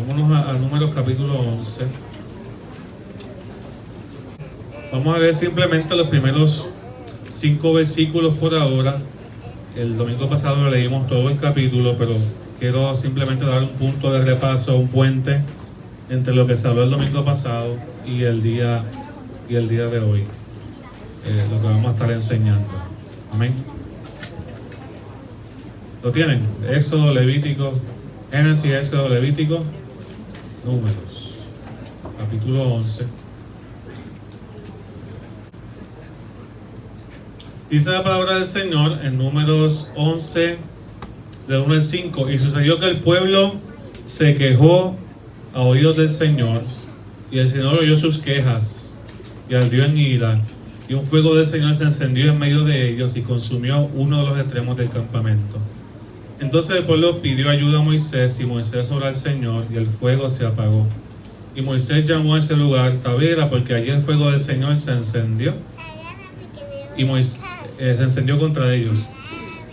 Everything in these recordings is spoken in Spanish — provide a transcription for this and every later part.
Vámonos a Números capítulo 11. Vamos a leer simplemente los primeros 5 versículos por ahora. El domingo pasado leímos todo el capítulo, pero quiero simplemente dar un punto de repaso, un puente entre lo que se habló el domingo pasado y el día de hoy, lo que vamos a estar enseñando. Amén. ¿Lo tienen? Éxodo, Levítico, Génesis, Éxodo, Levítico, Números, capítulo 11. Dice la palabra del Señor en Números 11, del 1 al 5. Y sucedió que el pueblo se quejó a oídos del Señor, y el Señor oyó sus quejas, y ardió en ira, y un fuego del Señor se encendió en medio de ellos, y consumió uno de los extremos del campamento. Entonces el pueblo pidió ayuda a Moisés, y Moisés oró al Señor, y el fuego se apagó. Y Moisés llamó a ese lugar Tabera, porque allí el fuego del Señor se encendió, y se encendió contra ellos.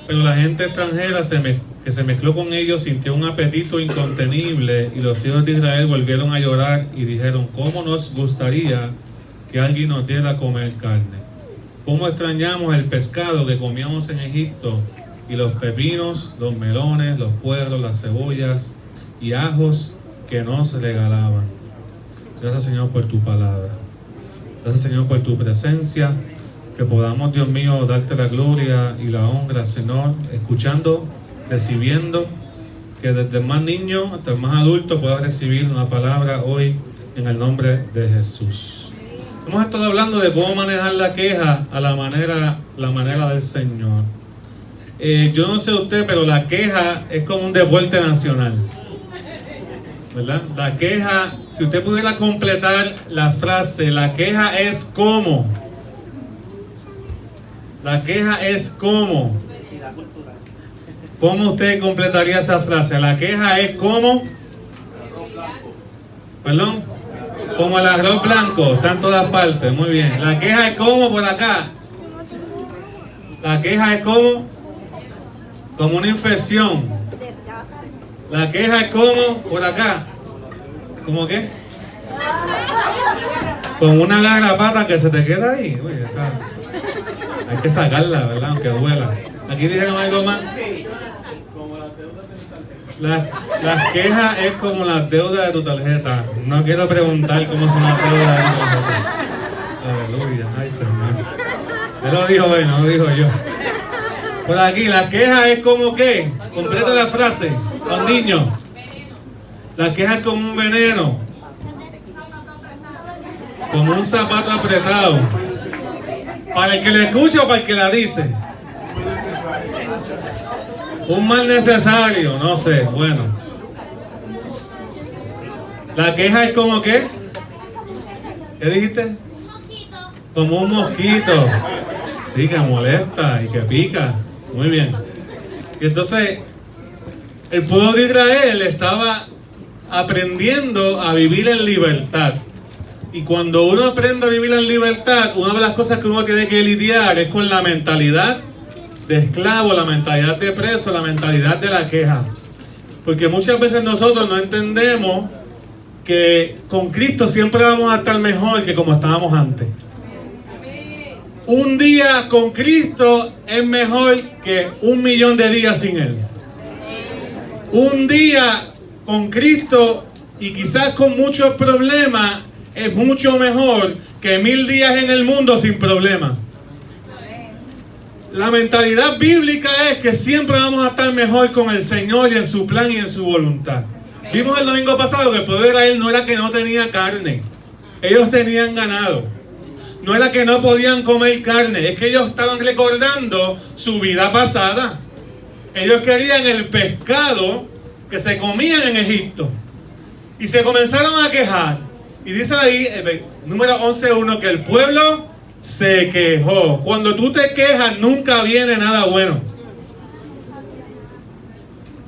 Pero la gente extranjera que se mezcló con ellos sintió un apetito incontenible, y los hijos de Israel volvieron a llorar y dijeron: ¿cómo nos gustaría que alguien nos diera a comer carne? ¿Cómo extrañamos el pescado que comíamos en Egipto, y los pepinos, los melones, los puerros, las cebollas y ajos que nos regalaban? Gracias, Señor, por tu palabra. Gracias, Señor, por tu presencia. Que podamos, Dios mío, darte la gloria y la honra, Señor, escuchando, recibiendo, que desde el más niño hasta el más adulto pueda recibir una palabra hoy en el nombre de Jesús. Hemos estado hablando de cómo manejar la queja a la manera del Señor. Yo no sé usted, pero la queja es como un deporte nacional, ¿verdad? La queja, si usted pudiera completar la frase, la queja es como. La queja es como. ¿Cómo usted completaría esa frase? La queja es como. Perdón. Como el arroz blanco. Está en todas partes. Muy bien. La queja es como por acá. La queja es como una infección. La queja es como por acá. ¿Cómo qué? Con una garrapata que se te queda ahí. Uy, esa. Hay que sacarla, ¿verdad? Aunque duela. Aquí dijeron algo más. Las quejas es como las deudas de tu tarjeta. No quiero preguntar cómo son las deudas de tu tarjeta. Aleluya. Ay, Señor. Él lo dijo él, no lo digo yo. Por aquí, la queja es como ¿qué? Completa la frase. Los niños. La queja es como un veneno. Como un zapato apretado. ¿Para el que le escucha o para el que la dice? Un mal necesario, no sé, bueno. La queja es como ¿qué? ¿Qué dijiste? Como un mosquito. Sí, que molesta y que pica. Muy bien. Y entonces, el pueblo de Israel estaba aprendiendo a vivir en libertad. Y cuando uno aprende a vivir en libertad, una de las cosas que uno tiene que lidiar es con la mentalidad de esclavo, la mentalidad de preso, la mentalidad de la queja. Porque muchas veces nosotros no entendemos que con Cristo siempre vamos a estar mejor que como estábamos antes. Un día con Cristo es mejor que 1.000.000 de días sin Él. Un día con Cristo y quizás con muchos problemas es mucho mejor que 1.000 días en el mundo sin problemas. La mentalidad bíblica es que siempre vamos a estar mejor con el Señor y en su plan y en su voluntad. Vimos el domingo pasado que el pueblo de Israel no era que no tenía carne. Ellos tenían ganado. No era que no podían comer carne. Es que ellos estaban recordando su vida pasada. Ellos querían el pescado que se comían en Egipto. Y se comenzaron a quejar. Y dice ahí, número 11.1, que el pueblo se quejó. Cuando tú te quejas, nunca viene nada bueno.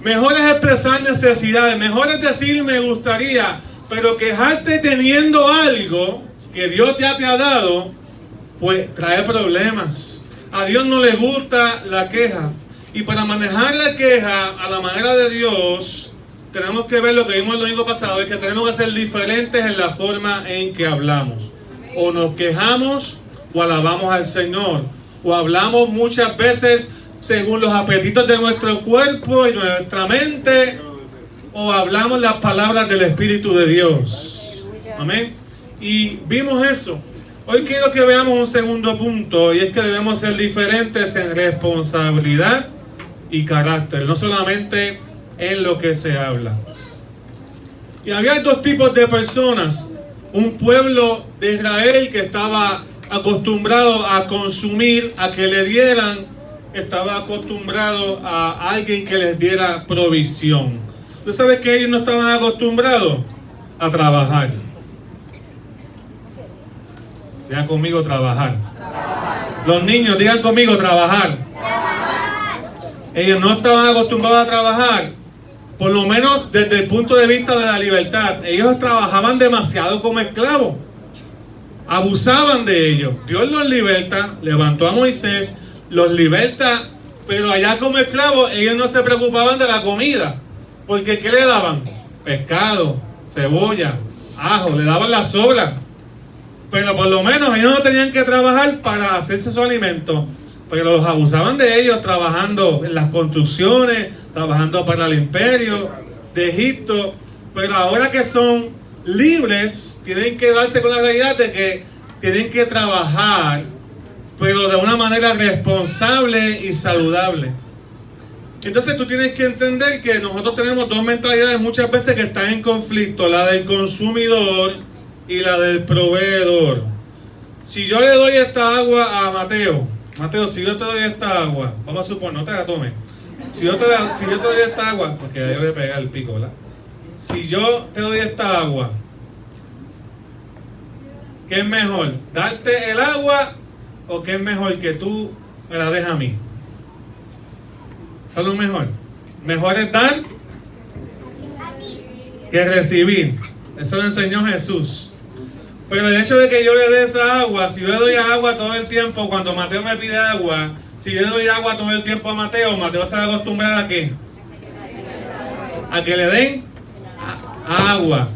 Mejor es expresar necesidades, mejor es decir me gustaría, pero quejarte teniendo algo que Dios ya te ha dado, pues trae problemas. A Dios no le gusta la queja. Y para manejar la queja a la manera de Dios, tenemos que ver lo que vimos el domingo pasado, es que tenemos que ser diferentes en la forma en que hablamos. O nos quejamos o alabamos al Señor, o hablamos muchas veces según los apetitos de nuestro cuerpo y nuestra mente, o hablamos las palabras del Espíritu de Dios. Amén. Y vimos eso. Hoy quiero que veamos un segundo punto, y es que debemos ser diferentes en responsabilidad y carácter, no solamente en lo que se habla. Y había dos tipos de personas. Un pueblo de Israel que estaba acostumbrado a consumir, a que le dieran, estaba acostumbrado a alguien que les diera provisión. ¿Tú sabes que ellos no estaban acostumbrados a trabajar? Digan conmigo, trabajar. Los niños, digan conmigo, trabajar. Ellos no estaban acostumbrados a trabajar, por lo menos desde el punto de vista de la libertad. Ellos trabajaban demasiado como esclavos, abusaban de ellos. Dios los liberta, levantó a Moisés, los liberta, pero allá como esclavos ellos no se preocupaban de la comida, porque ¿qué le daban? Pescado, cebolla, ajo, le daban las sobras, pero por lo menos ellos no tenían que trabajar para hacerse su alimento. Pero los abusaban de ellos trabajando en las construcciones, trabajando para el imperio de Egipto. Pero ahora que son libres, tienen que darse con la realidad de que tienen que trabajar, pero de una manera responsable y saludable. Entonces tú tienes que entender que nosotros tenemos dos mentalidades muchas veces que están en conflicto, la del consumidor y la del proveedor. Si yo le doy esta agua a Mateo, si yo te doy esta agua, vamos a suponer, no te la tomes. Si yo te doy esta agua, porque ahí voy a pegar el pico, ¿verdad? Si yo te doy esta agua, ¿qué es mejor? ¿Darte el agua o qué es mejor que tú me la dejes a mí? ¿Eso es lo mejor? Mejor es dar que recibir. Eso lo enseñó Jesús. Pero el hecho de que yo le dé esa agua, si yo le doy agua todo el tiempo, cuando Mateo me pide agua, si yo le doy agua todo el tiempo a Mateo se va a acostumbrar ¿a qué? A que le den agua.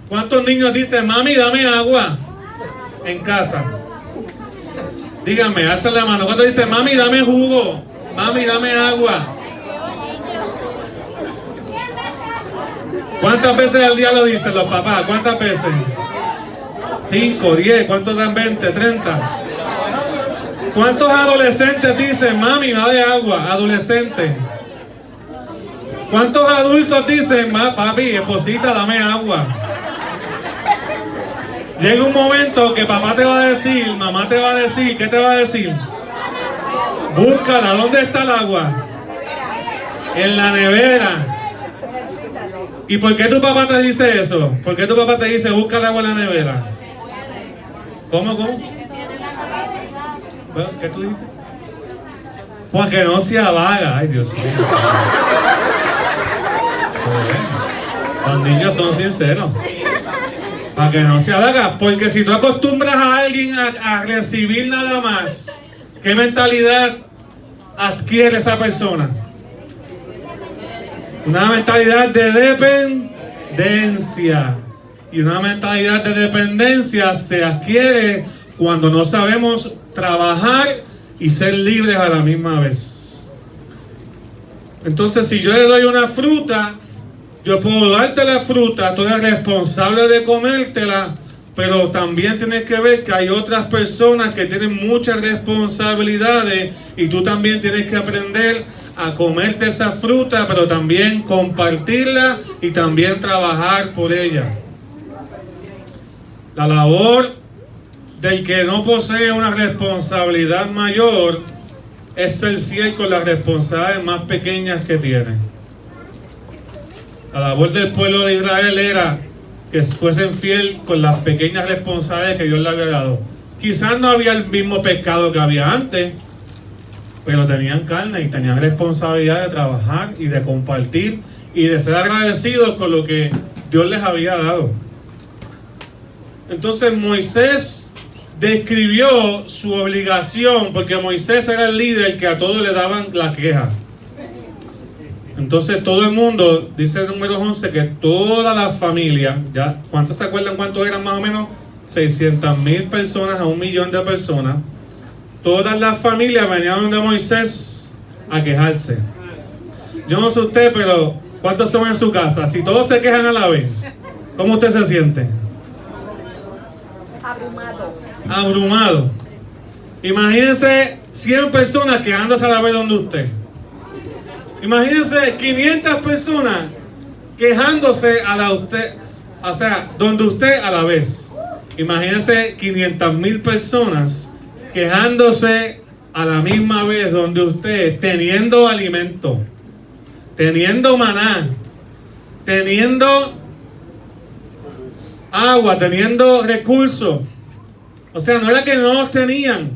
¿Cuántos niños dicen, mami, dame agua? En casa. Díganme, alzan la mano. ¿Cuántos dicen, mami, dame jugo? Mami, dame agua. ¿Cuántas veces al día lo dicen los papás? ¿Cuántas veces? 5, 10, ¿cuántos dan 20, 30? ¿Cuántos adolescentes dicen, mami, dame agua? Adolescentes. ¿Cuántos adultos dicen, papi, esposita, dame agua? Llega un momento que papá te va a decir, mamá te va a decir, ¿qué te va a decir? Búscala, ¿dónde está el agua? En la nevera. ¿Y por qué tu papá te dice eso? ¿Por qué tu papá te dice, busca el agua en la nevera? ¿Cómo? ¿Qué tú dijiste? Porque no sea vaga. Ay, Dios mío. Los niños son sinceros. Para que no sea vaga. Porque si tú acostumbras a alguien a recibir nada más, ¿qué mentalidad adquiere esa persona? Una mentalidad de dependencia. Y una mentalidad de dependencia se adquiere cuando no sabemos trabajar y ser libres a la misma vez. Entonces, si yo le doy una fruta, yo puedo darte la fruta, tú eres responsable de comértela, pero también tienes que ver que hay otras personas que tienen muchas responsabilidades y tú también tienes que aprender a comerte esa fruta, pero también compartirla y también trabajar por ella. La labor del que no posee una responsabilidad mayor es ser fiel con las responsabilidades más pequeñas que tiene. La labor del pueblo de Israel era que fuesen fiel con las pequeñas responsabilidades que Dios le había dado. Quizás no había el mismo pecado que había antes, pero tenían carne y tenían responsabilidad de trabajar y de compartir y de ser agradecidos con lo que Dios les había dado. Entonces Moisés describió su obligación, porque Moisés era el líder que a todos le daban la queja. Entonces todo el mundo, dice el número 11, que toda la familia, ya, ¿cuántos se acuerdan cuántos eran más o menos? 600,000 personas a 1,000,000 de personas. Todas las familias venían de Moisés a quejarse. Yo no sé usted, pero ¿cuántos son en su casa? Si todos se quejan a la vez, ¿cómo usted se siente? Abrumado. Imagínense 100 personas quejándose a la vez donde usted. Imagínense 500 personas quejándose a la usted, o sea, donde usted a la vez. Imagínense 500,000 personas quejándose a la misma vez donde usted, teniendo alimento, teniendo maná, teniendo agua, teniendo recursos. O sea, no era que no los tenían,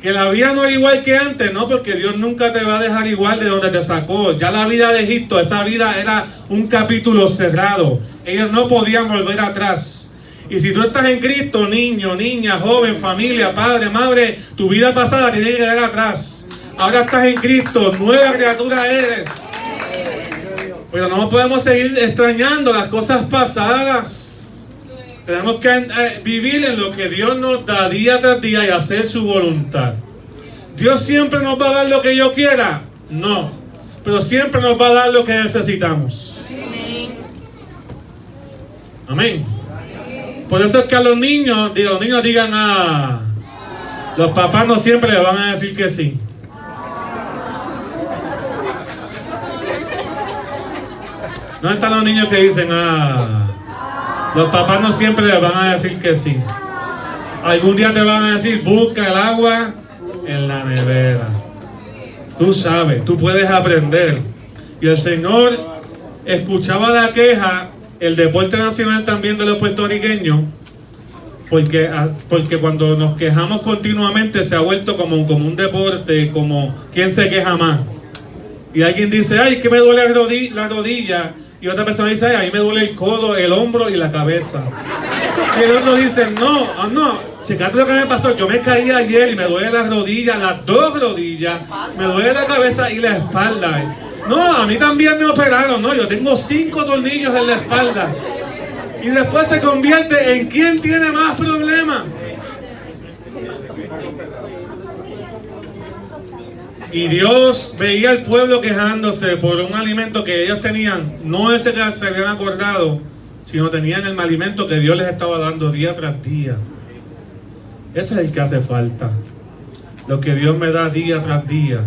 que la vida no era igual que antes, no, porque Dios nunca te va a dejar igual de donde te sacó. Ya la vida de Egipto, esa vida era un capítulo cerrado. Ellos no podían volver atrás. Y si tú estás en Cristo, niño, niña, joven, familia, padre, madre, tu vida pasada tiene que quedar atrás. Ahora estás en Cristo, nueva criatura eres. Pero no podemos seguir extrañando las cosas pasadas. Tenemos que vivir en lo que Dios nos da día tras día y hacer su voluntad. ¿Dios siempre nos va a dar lo que yo quiera? No. Pero siempre nos va a dar lo que necesitamos. Amén. Por eso es que a los niños digan, los papás no siempre le van a decir que sí. ¿Dónde están los niños que dicen, los papás no siempre les van a decir que sí? Algún día te van a decir, busca el agua en la nevera. Tú sabes, tú puedes aprender. Y el Señor escuchaba la queja, el deporte nacional también de los puertorriqueños, porque cuando nos quejamos continuamente se ha vuelto como un deporte, como quién se queja más. Y alguien dice, ay, que me duele la rodilla. Y otra persona dice, ay, a mí me duele el codo, el hombro y la cabeza. Y el otro dice, no, checate lo que me pasó. Yo me caí ayer y me duele las rodillas, las dos rodillas, me duele la cabeza y la espalda. No, a mí también me operaron, no, yo tengo 5 tornillos en la espalda. Y después se convierte en quién tiene más problemas. Y Dios veía al pueblo quejándose por un alimento que ellos tenían, no ese que se habían acordado, sino tenían el alimento que Dios les estaba dando día tras día. Ese es el que hace falta. Lo que Dios me da día tras día.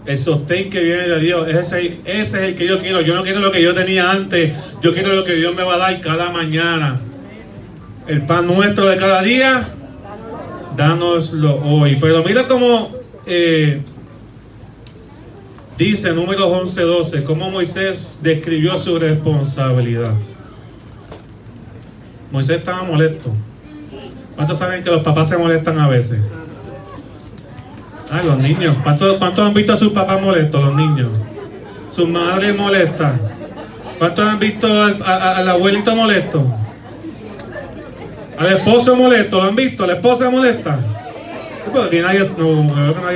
El sostén que viene de Dios, ese es el que yo quiero. Yo no quiero lo que yo tenía antes, yo quiero lo que Dios me va a dar cada mañana. El pan nuestro de cada día, dánoslo hoy. Pero mira cómo dice números 11:12, cómo Moisés describió su responsabilidad. Moisés estaba molesto. ¿Cuántos saben que los papás se molestan a veces? Los niños. ¿Cuántos han visto a sus papás molestos? Los niños. Sus madres molestas. ¿Cuántos han visto al abuelito molesto? Al esposo molesto. ¿Lo han visto? ¿La esposa molesta? Pero aquí nadie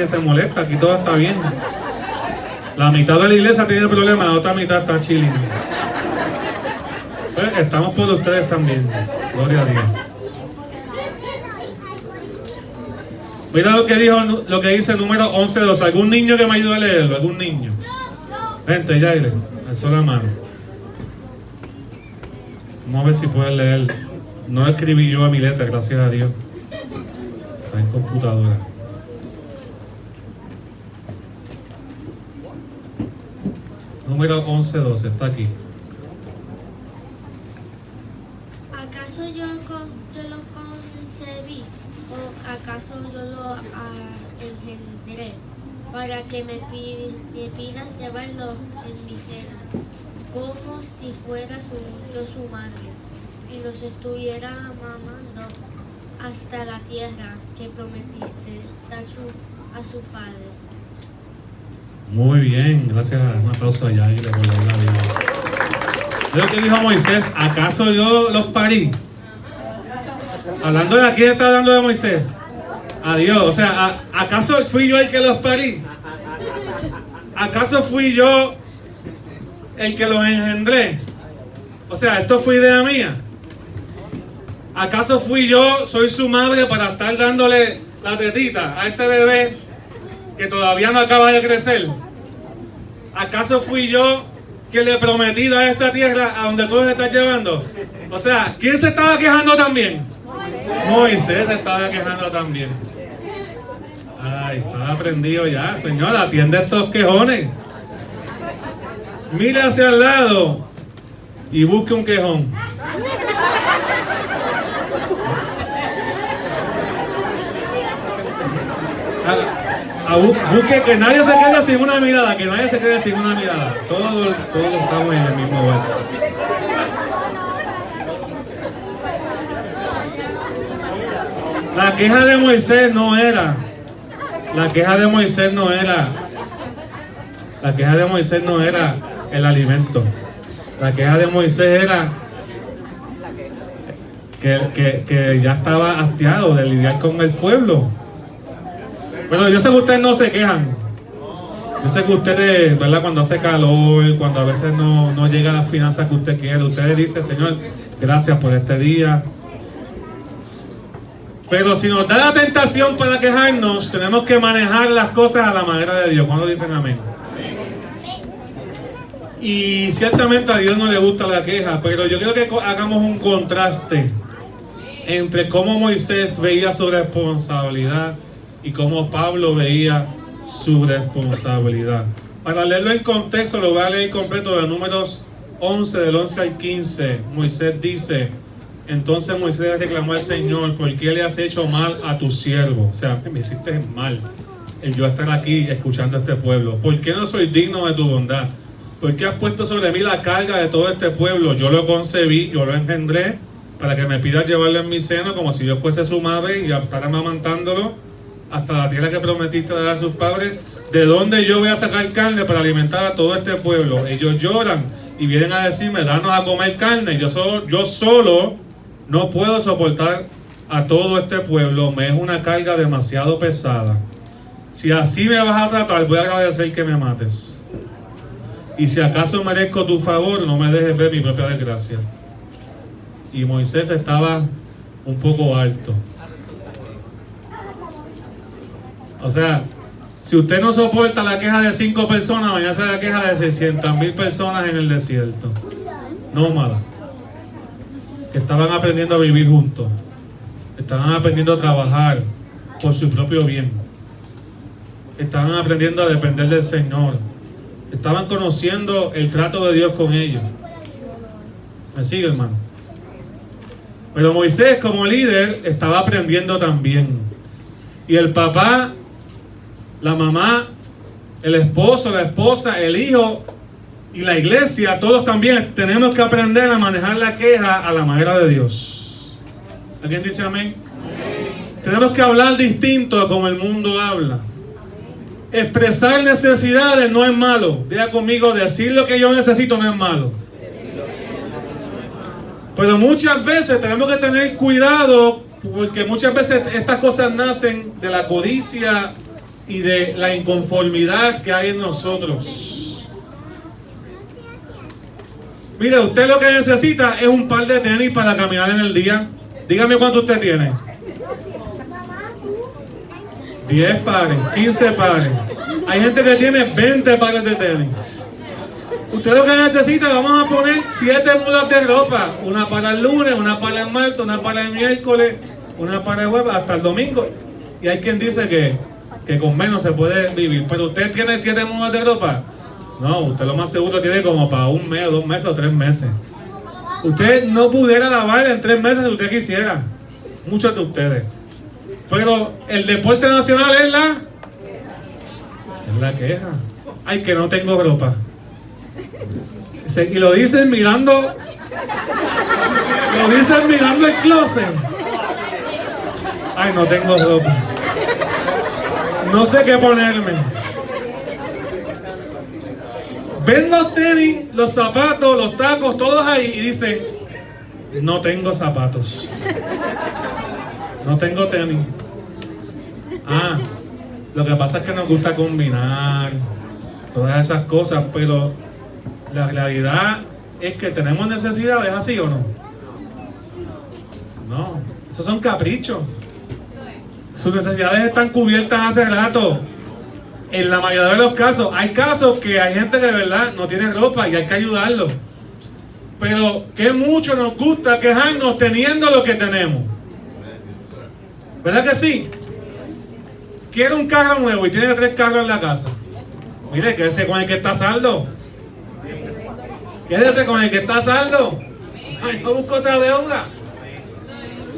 se molesta. Aquí todo está bien. La mitad de la iglesia tiene problemas, la otra mitad está chilling. Pues estamos por ustedes también. Gloria a Dios. Mira lo que dice el número 11:2. ¿Algún niño que me ayude a leerlo? ¿Algún niño? Vente, Yaire, alzó la mano. Vamos a ver si puedes leer. No lo escribí yo a mi letra, gracias a Dios. Está en computadora. Número 11:12, está aquí. ¿Acaso yo lo concebí? ¿O acaso yo lo engendré? Para que me pidas llevarlo en mi seno, como si fuera yo su madre, y los estuviera mamando hasta la tierra que prometiste dar a sus padres. Muy bien, gracias. Un aplauso a Yair por la vida. Lo que dijo Moisés, ¿acaso yo los parí? Hablando de aquí, está hablando de Moisés. A Dios, o sea, ¿acaso fui yo el que los parí? ¿Acaso fui yo el que los engendré? O sea, esto fue idea mía. ¿Acaso fui yo, soy su madre, para estar dándole la tetita a este bebé que todavía no acaba de crecer? ¿Acaso fui yo que le prometí dar esta tierra a donde tú los estás llevando? O sea, ¿quién se estaba quejando también? Moisés se estaba quejando también. Ay, estaba prendido ya. Señora, atiende estos quejones. Mire hacia el lado y busque un quejón. Busque que nadie se quede sin una mirada, que nadie se quede sin una mirada. Todos estamos en el mismo barco. La queja de Moisés no era el alimento. La queja de Moisés era que ya estaba hastiado de lidiar con el pueblo. Bueno, yo sé que ustedes no se quejan. Yo sé que ustedes, ¿verdad? Cuando hace calor, cuando a veces no llega la finanza que usted quiere, ustedes dicen, Señor, gracias por este día. Pero si nos da la tentación para quejarnos, tenemos que manejar las cosas a la manera de Dios. ¿Cuándo dicen amén? Y ciertamente a Dios no le gusta la queja, pero yo quiero que hagamos un contraste entre cómo Moisés veía su responsabilidad y cómo Pablo veía su responsabilidad. Para leerlo en contexto, lo voy a leer completo de Números 11, del 11 al 15. Moisés dice: entonces Moisés reclamó al Señor: ¿por qué le has hecho mal a tu siervo? O sea, me hiciste mal el yo estar aquí escuchando a este pueblo. ¿Por qué no soy digno de tu bondad? ¿Por qué has puesto sobre mí la carga de todo este pueblo? Yo lo concebí, yo lo engendré, para que me pidas llevarlo en mi seno como si yo fuese su madre y estar amamantándolo hasta la tierra que prometiste dar a sus padres. ¿De dónde yo voy a sacar carne para alimentar a todo este pueblo? Ellos lloran y vienen a decirme: danos a comer carne. Yo solo no puedo soportar a todo este pueblo, me es una carga demasiado pesada. Si así me vas a tratar, voy a agradecer que me mates. Y si acaso merezco tu favor, no me dejes ver mi propia desgracia. Y Moisés estaba un poco alto. O sea, si usted no soporta la queja de 5 personas, mañana será la queja de 600,000 personas en el desierto. Nómadas. Que estaban aprendiendo a vivir juntos. Estaban aprendiendo a trabajar por su propio bien. Estaban aprendiendo a depender del Señor. Estaban conociendo el trato de Dios con ellos. ¿Me sigue, hermano? Pero Moisés, como líder, estaba aprendiendo también. Y el papá, la mamá, el esposo, la esposa, el hijo y la iglesia, todos también tenemos que aprender a manejar la queja a la manera de Dios. ¿Alguien dice amén? Amén. Tenemos que hablar distinto a como el mundo habla. Expresar necesidades no es malo. Diga conmigo: decir lo que yo necesito no es malo. Pero muchas veces tenemos que tener cuidado, porque muchas veces estas cosas nacen de la codicia y de la inconformidad que hay en nosotros. Mire, usted lo que necesita es un par de tenis para caminar en el día. Dígame cuánto usted tiene. 10 pares, 15 pares. Hay gente que tiene 20 pares de tenis. Usted lo que necesita, vamos a poner 7 mudas de ropa. Una para el lunes, una para el martes, una para el miércoles, una para el jueves, hasta el domingo. Y hay quien dice que con menos se puede vivir. Pero usted tiene 7 mudas de ropa. No, usted lo más seguro tiene como para 1 mes, 2 meses o 3 meses. Usted no pudiera lavar en 3 meses si usted quisiera. Muchos de ustedes. Pero el deporte nacional es la queja. Ay, que no tengo ropa. Y lo dicen mirando el closet. Ay, no tengo ropa. No sé qué ponerme. Ven los tenis, los zapatos, los tacos, todos ahí y dicen: no tengo zapatos. No tengo tenis. Lo que pasa es que nos gusta combinar. todas esas cosas, pero la realidad es que tenemos necesidades, ¿así o no? No, esos son caprichos. Sus necesidades están cubiertas hace rato. En la mayoría de los casos, hay casos que hay gente que de verdad no tiene ropa y hay que ayudarlo. Pero que mucho nos gusta quejarnos teniendo lo que tenemos. ¿Verdad que sí? Quiere un carro nuevo y tiene 3 carros en la casa. Mire, quédese con el que está a saldo. Quédese con el que está a saldo. Ay, no busco otra deuda.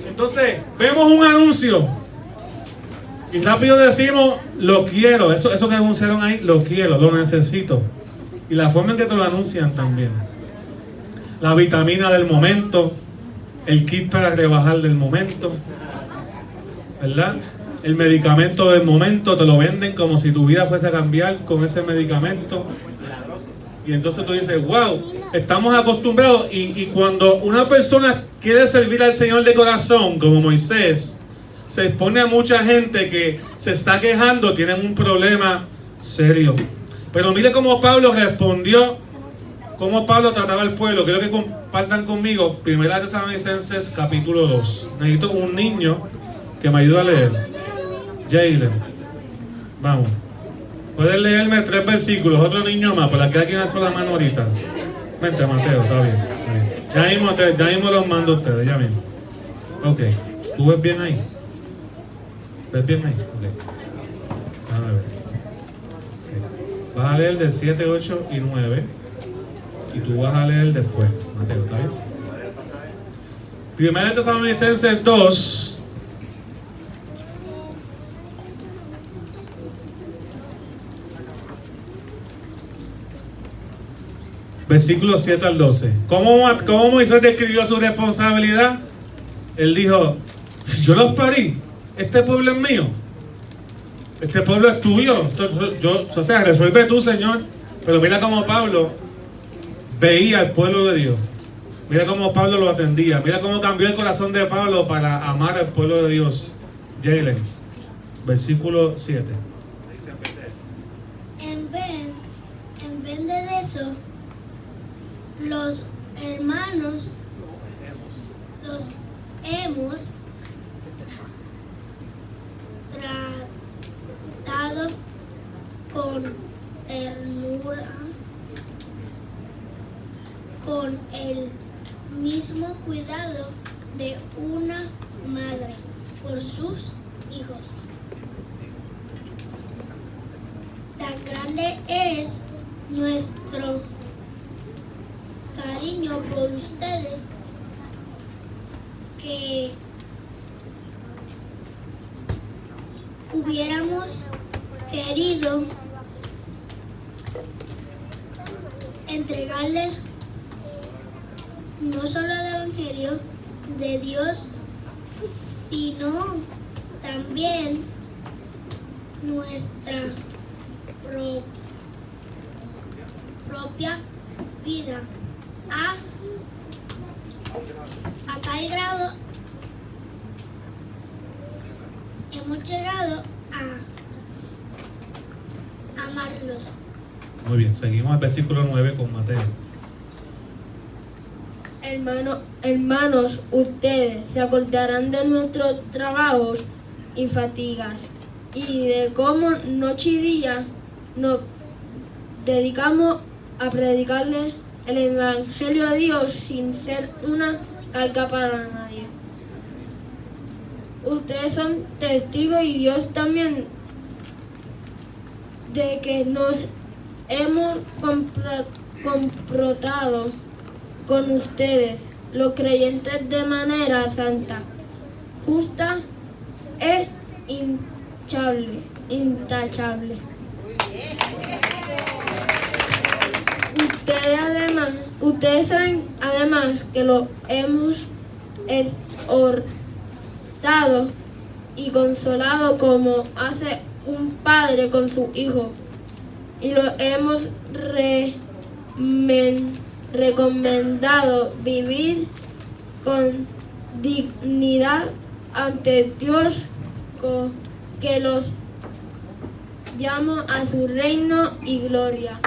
Entonces, vemos un anuncio y rápido decimos, lo quiero. Eso que anunciaron ahí, lo quiero, lo necesito. Y la forma en que te lo anuncian también. La vitamina del momento, el kit para rebajar del momento, ¿verdad? El medicamento del momento, te lo venden como si tu vida fuese a cambiar con ese medicamento. Y entonces tú dices, wow, estamos acostumbrados. Y cuando una persona quiere servir al Señor de corazón, como Moisés, se expone a mucha gente que se está quejando, tienen un problema serio. Pero mire cómo Pablo respondió, cómo Pablo trataba al pueblo. Quiero que compartan conmigo 1 Tesalonicenses capítulo 2. Necesito un niño que me ayude a leer. Jaylen, vamos. Puedes leerme 3 versículos, otro niño más, por la que aquí alzó la mano ahorita. Vente, Mateo, está bien. Ya mismo los mando a ustedes, ya mismo. Ok, ¿tú ves bien ahí? ¿Ves bien ahí? Ok. Déjame ver. Okay. Vas a leer del 7, 8 y 9. Y tú vas a leer después, Mateo, ¿está bien? 1 Tesalonicenses 2. Versículos 7 al 12. ¿Cómo Moisés describió su responsabilidad? Él dijo, yo los parí, este pueblo es mío, este pueblo es tuyo, o sea, resuelve tú, Señor. Pero mira cómo Pablo veía al pueblo de Dios, mira cómo Pablo lo atendía, mira cómo cambió el corazón de Pablo para amar al pueblo de Dios. Jaylen, versículo 7. En vez de eso, los hermanos los hemos tratado con ternura, con el mismo cuidado de una madre por sus hijos. Tan grande es nuestro cariño por ustedes que hubiéramos querido entregarles no solo el Evangelio de Dios, sino también nuestra propia vida. A tal grado hemos llegado a amarlos. Muy bien, seguimos al versículo 9 con Mateo. Hermanos, ustedes se acordarán de nuestros trabajos y fatigas y de cómo noche y día nos dedicamos a predicarles el Evangelio de Dios sin ser una carga para nadie. Ustedes son testigos y Dios también de que nos hemos comportado con ustedes, los creyentes, de manera santa, justa e intachable. Ustedes saben además que lo hemos exhortado y consolado como hace un padre con su hijo, y lo hemos recomendado vivir con dignidad ante Dios, que los llamo a su reino y gloria.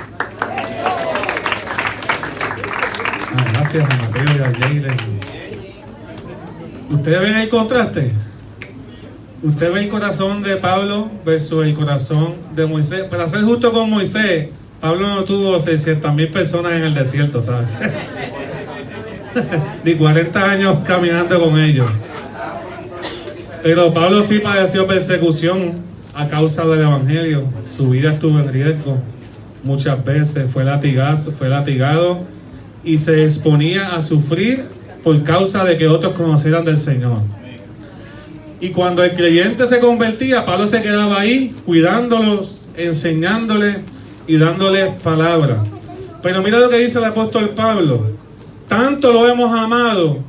Gracias a Mateo y a Jaylen. ¿Ustedes ven el contraste? Usted ve el corazón de Pablo versus el corazón de Moisés. Para ser justo con Moisés, Pablo no tuvo 600,000 personas en el desierto, ¿sabes? Ni 40 años caminando con ellos. Pero Pablo sí padeció persecución a causa del evangelio. Su vida estuvo en riesgo muchas veces. Fue latigado y se exponía a sufrir por causa de que otros conocieran del Señor. Y cuando el creyente se convertía, Pablo se quedaba ahí cuidándolos, enseñándoles y dándoles palabra. Pero mira lo que dice el apóstol Pablo: tanto lo hemos amado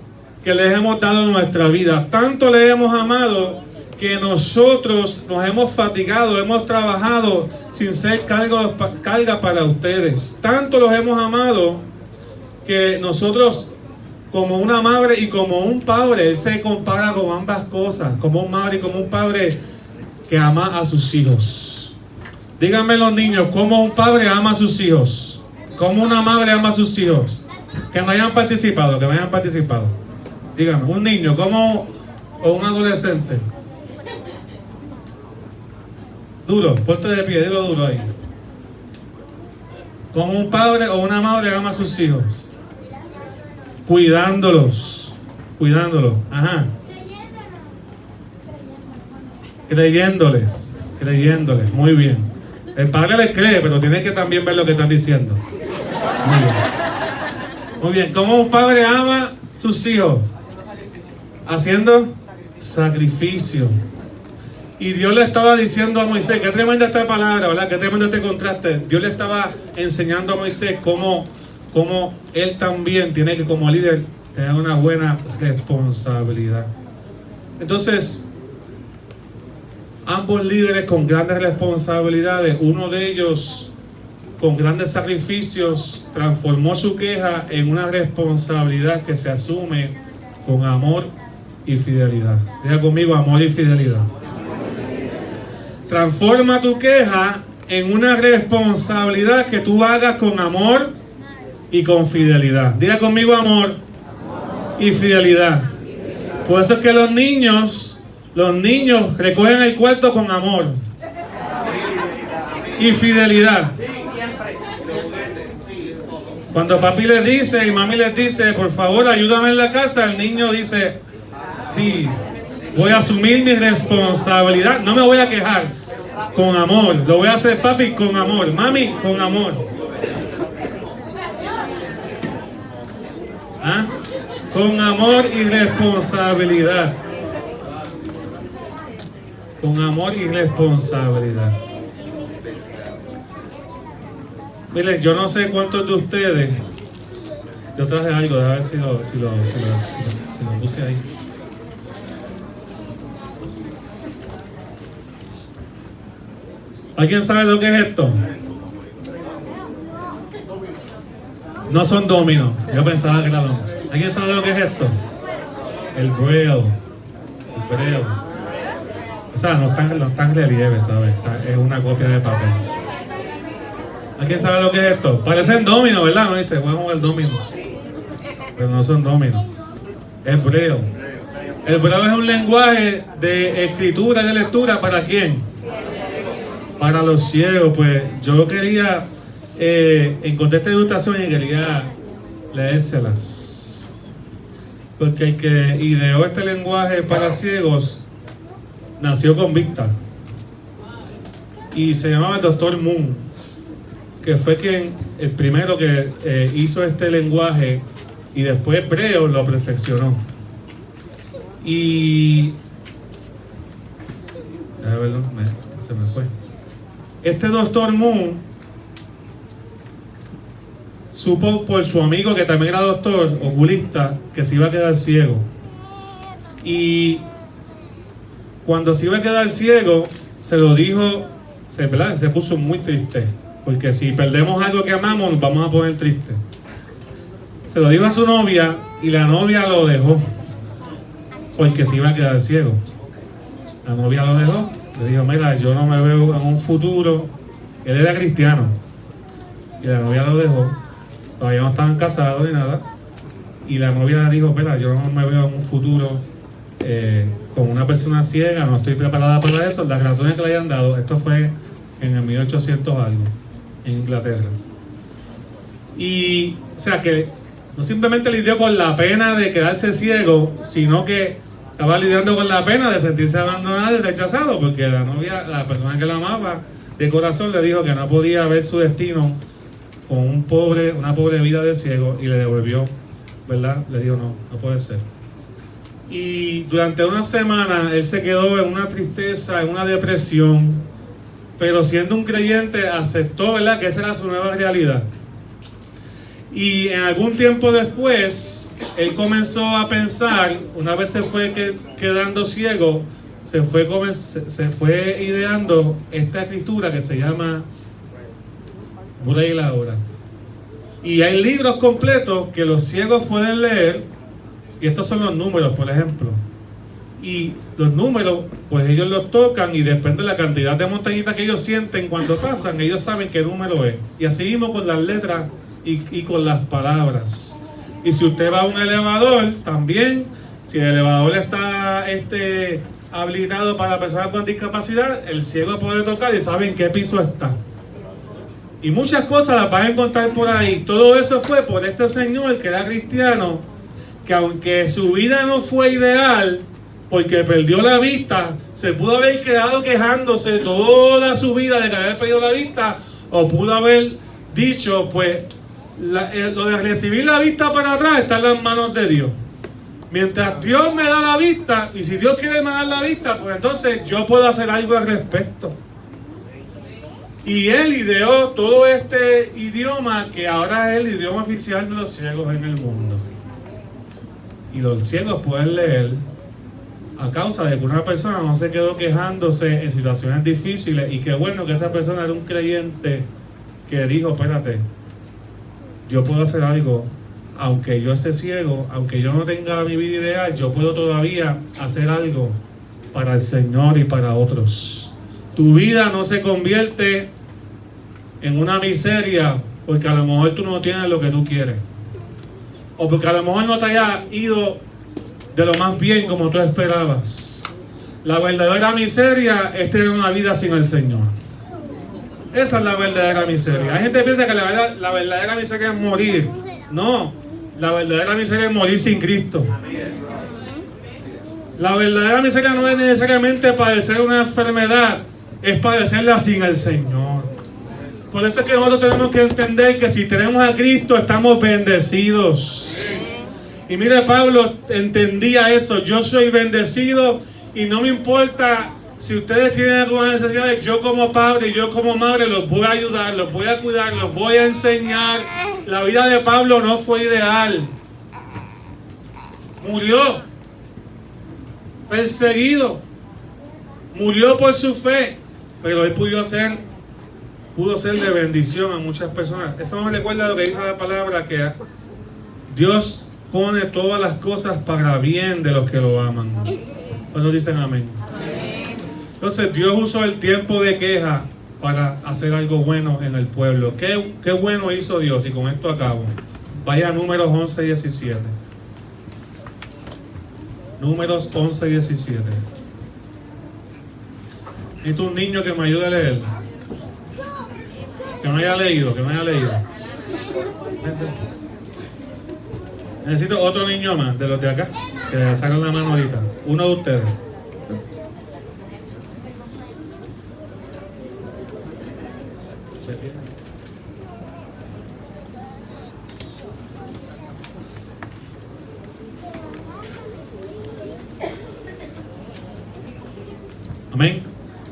que les hemos dado nuestra vida, tanto le hemos amado que nosotros nos hemos fatigado, hemos trabajado sin ser carga para ustedes. Tanto los hemos amado que nosotros, como una madre y como un padre, él se compara con ambas cosas, como un madre y como un padre que ama a sus hijos. Díganme los niños, ¿cómo un padre ama a sus hijos? ¿Cómo una madre ama a sus hijos? Que no hayan participado, que no hayan participado. Díganme, un niño, ¿cómo? O un adolescente. Duro, ponte de pie, dilo duro ahí. ¿Cómo un padre o una madre ama a sus hijos? Cuidándolos. Ajá. Creyéndoles. Muy bien. El padre les cree, pero tiene que también ver lo que están diciendo. Muy bien. ¿Cómo un padre ama a sus hijos? Haciendo sacrificio. Y Dios le estaba diciendo a Moisés, qué tremenda esta palabra, ¿verdad? Qué tremendo este contraste. Dios le estaba enseñando a Moisés cómo él también tiene que, como líder, tener una buena responsabilidad. Entonces, ambos líderes con grandes responsabilidades, uno de ellos con grandes sacrificios, transformó su queja en una responsabilidad que se asume con amor y fidelidad. Diga conmigo, amor y fidelidad. Transforma tu queja en una responsabilidad que tú hagas con amor y con fidelidad. Diga conmigo, amor y fidelidad. Por eso es que los niños recogen el cuarto con amor y fidelidad. Cuando papi les dice y mami les dice, por favor, ayúdame en la casa, el niño dice, sí, voy a asumir mi responsabilidad, no me voy a quejar, con amor. Lo voy a hacer, papi, con amor. Mami, con amor. ¿Ah? Con amor y responsabilidad. Con amor y responsabilidad. Miren, yo no sé cuántos de ustedes. Yo traje algo, a ver si lo puse ahí. ¿Alguien sabe lo que es esto? No son dominos. Yo pensaba que era dominó. ¿Alguien sabe lo que es esto? El braille. O sea, no están relieve, ¿sabes? Es una copia de papel. ¿Alguien sabe lo que es esto? Parecen dominos, ¿verdad? No dice, voy a jugar domino. Pero no son dominos. Es braille. El braille es un lenguaje de escritura y de lectura. ¿Para quién? Para los ciegos. Pues yo quería encontré esta ilustración y quería leérselas, porque el que ideó este lenguaje para ciegos nació con vista y se llamaba el Dr. Moon, que fue el primero que hizo este lenguaje, y después Braille lo perfeccionó. Y se me fue. Este Dr. Moon supo por su amigo, que también era doctor, oculista, que se iba a quedar ciego. Y cuando se iba a quedar ciego, se lo dijo, se puso muy triste, porque si perdemos algo que amamos, nos vamos a poner tristes. Se lo dijo a su novia, y la novia lo dejó, porque se iba a quedar ciego. La novia lo dejó, Le dijo, mira, yo no me veo en un futuro. Él era cristiano. Y la novia lo dejó. Todavía no estaban casados ni nada. Y la novia le dijo, mira, yo no me veo en un futuro con una persona ciega, no estoy preparada para eso. Las razones que le hayan dado, esto fue en el 1800 algo, en Inglaterra. Y, o sea, que no simplemente lidió con la pena de quedarse ciego, sino que estaba lidiando con la pena de sentirse abandonado y rechazado, porque la novia, la persona que la amaba de corazón, le dijo que no podía ver su destino con una pobre vida de ciego, y le devolvió, ¿verdad? Le dijo, no puede ser. Y durante una semana él se quedó en una tristeza, en una depresión, pero siendo un creyente aceptó, ¿verdad?, que esa era su nueva realidad. Y en algún tiempo después él comenzó a pensar, una vez se fue quedando ciego, se fue ideando esta escritura que se llama Braille y la hora. Y hay libros completos que los ciegos pueden leer, y estos son los números, por ejemplo. Y los números, pues ellos los tocan, y depende de la cantidad de montañitas que ellos sienten cuando pasan, ellos saben qué número es. Y así mismo con las letras y con las palabras. Y si usted va a un elevador, también, si el elevador está habilitado para personas con discapacidad, el ciego puede tocar y sabe en qué piso está. Y muchas cosas las van a encontrar por ahí. Todo eso fue por este señor que era cristiano, que aunque su vida no fue ideal, porque perdió la vista, se pudo haber quedado quejándose toda su vida de que había perdido la vista, o pudo haber dicho, pues, lo de recibir la vista para atrás está en las manos de Dios. Mientras Dios me da la vista, y si Dios quiere me dar la vista, pues entonces yo puedo hacer algo al respecto. Y él ideó todo este idioma que ahora es el idioma oficial de los ciegos en el mundo. Y los ciegos pueden leer a causa de que una persona no se quedó quejándose en situaciones difíciles. Y qué bueno que esa persona era un creyente que dijo, espérate, yo puedo hacer algo, aunque yo esté ciego, aunque yo no tenga mi vida ideal, yo puedo todavía hacer algo para el Señor y para otros. Tu vida no se convierte en una miseria porque a lo mejor tú no tienes lo que tú quieres, o porque a lo mejor no te haya ido de lo más bien como tú esperabas. La verdadera miseria es tener una vida sin el Señor. Esa es la verdadera miseria. Hay gente que piensa que la verdadera miseria es morir. No, la verdadera miseria es morir sin Cristo. La verdadera miseria no es necesariamente padecer una enfermedad, es padecerla sin el Señor. Por eso es que nosotros tenemos que entender que si tenemos a Cristo estamos bendecidos. Y mire, Pablo entendía eso. Yo soy bendecido y no me importa si ustedes tienen algunas necesidades. Yo como padre y yo como madre los voy a ayudar, los voy a cuidar, los voy a enseñar. La vida de Pablo no fue ideal. Murió perseguido, murió por su fe, pero él pudo ser de bendición a muchas personas. Eso nos recuerda lo que dice la palabra, que Dios pone todas las cosas para bien de los que lo aman. Cuando dicen amén. Entonces Dios usó el tiempo de queja para hacer algo bueno en el pueblo. ¿Qué bueno hizo Dios? Y con esto acabo. Vaya a Números 11 y 17. Números 11 y 17. Necesito un niño que me ayude a leer. Que me haya leído. Necesito otro niño más de los de acá, que le sacan la mano ahorita. Uno de ustedes. Amén.